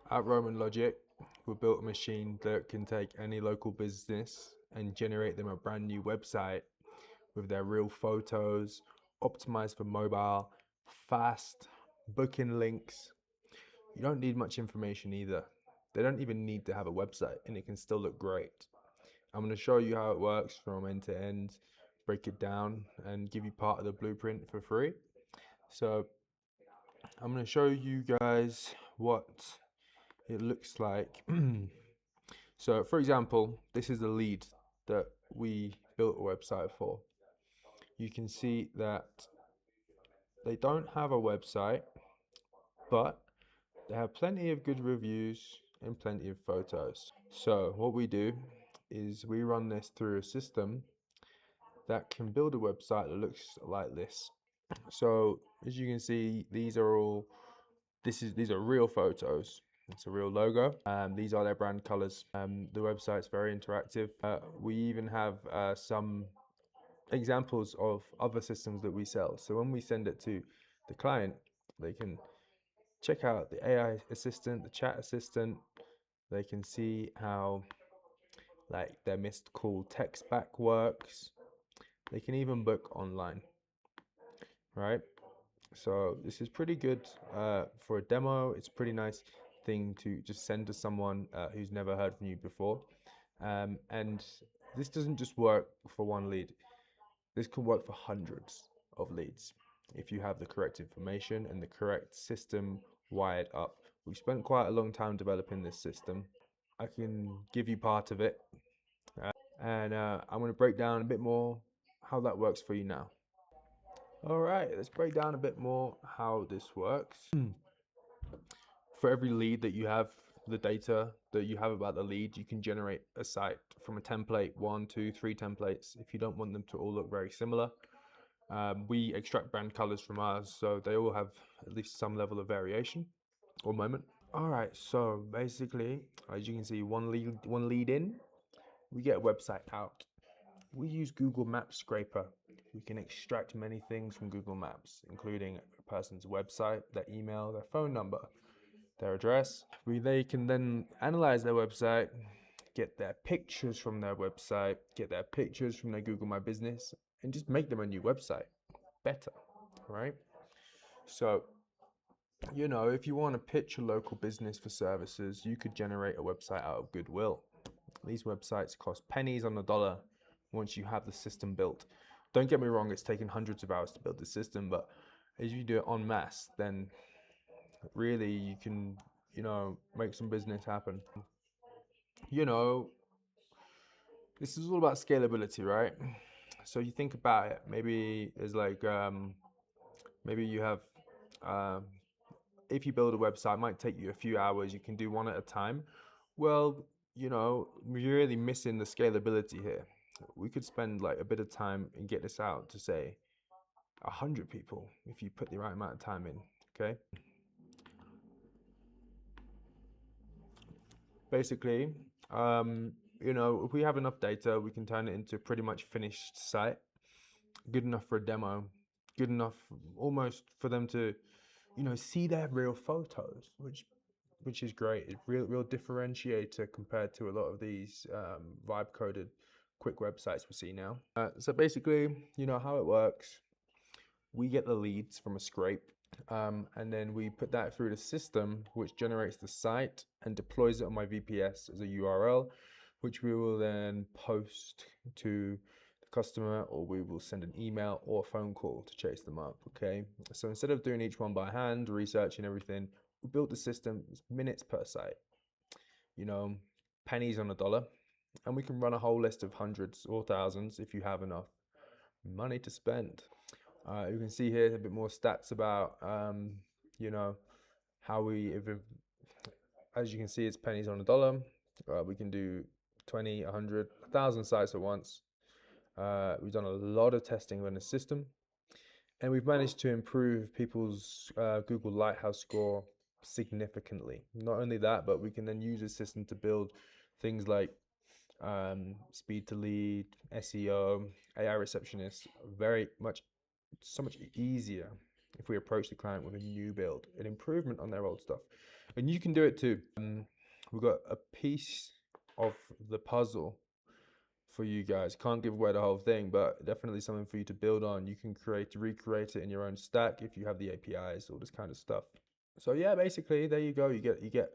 At RomanLogic, we built a machine that can take any local business and generate them a brand new website with their real photos, optimized for mobile, fast, booking links. You don't need much information either. They don't even need to have a website and it can still look great. I'm going to show you how it works from end to end, break it down, and give you part of the blueprint for free. So I'm going to show you guys what it looks like. So for example, this is the lead that we built a website for. You can see that they don't have a website, but they have plenty of good reviews and plenty of photos. So what we do is we run this through a system that can build a website that looks like this. So as you can see, these are real photos. It's a real logo. These are their brand colors. The website's very interactive. We even have some examples of other systems that we sell. So when we send it to the client, they can check out the AI assistant, the chat assistant. They can see how like their missed call text back works. They can even book online, right? So this is pretty good for a demo. It's a pretty nice thing to just send to someone who's never heard from you before. And this doesn't just work for one lead. This can work for hundreds of leads if you have the correct information and the correct system wired up. We've spent quite a long time developing this system. I can give you part of it, and I'm going to break down a bit more how that works for you now. All right, let's break down a bit more how this works. For every lead that you have, the data that you have about the lead, you can generate a site from a template, 1, 2, 3 templates. If you don't want them to all look very similar, we extract brand colors from ours, so they all have at least some level of variation or moment. All right, so basically, as you can see, one lead in, we get a website out. We use Google Maps Scraper. We can extract many things from Google Maps, including a person's website, their email, their phone number, their address. They can then analyze their website, get their pictures from their website, get their pictures from their Google My Business, and just make them a new website better, right? So, if you want to pitch a local business for services, you could generate a website out of goodwill. These websites cost pennies on the dollar once you have the system built. Don't get me wrong, it's taken hundreds of hours to build the system, but as you do it en masse, then really you can, make some business happen. This is all about scalability, right? So you think about it, maybe there's like, maybe you have, um, if you build a website, it might take you a few hours, you can do one at a time. Well, you're really missing the scalability here. We could spend like a bit of time and get this out to say 100 people if you put the right amount of time in, okay? Basically, if we have enough data, we can turn it into a pretty much finished site, good enough for a demo, good enough almost for them to, see their real photos, which is great. It's real differentiator compared to a lot of these vibe coded quick websites we see now. So basically, how it works. We get the leads from a scrape, and then we put that through the system, which generates the site and deploys it on my VPS as a URL, which we will then post to the customer, or we will send an email or a phone call to chase them up. Okay, so instead of doing each one by hand, researching everything, we built the system. It's minutes per site, pennies on a dollar, and we can run a whole list of hundreds or thousands if you have enough money to spend. You can see here a bit more stats about, how as you can see, it's pennies on a dollar. We can do 20, 100, 1,000 sites at once. We've done a lot of testing on the system, and we've managed to improve people's Google Lighthouse score significantly. Not only that, but we can then use the system to build things like speed to lead, SEO, AI receptionist, so much easier. if we approach the client with a new build, an improvement on their old stuff. And you can do it too. We've got a piece of the puzzle for you guys. Can't give away the whole thing, but definitely something for you to build on. You can recreate it in your own stack if you have the APIs, all this kind of stuff. So yeah, basically there you go. You get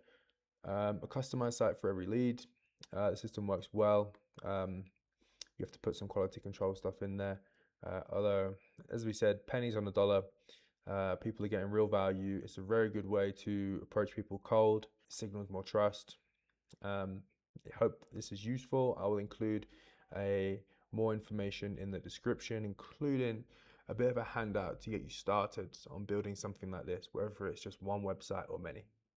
a customized site for every lead. The system works well. You have to put some quality control stuff in there. Although, as we said, pennies on the dollar. People are getting real value. It's a very good way to approach people cold. It signals more trust. I hope this is useful. I will include more information in the description, including a bit of a handout to get you started on building something like this, whether it's just one website or many.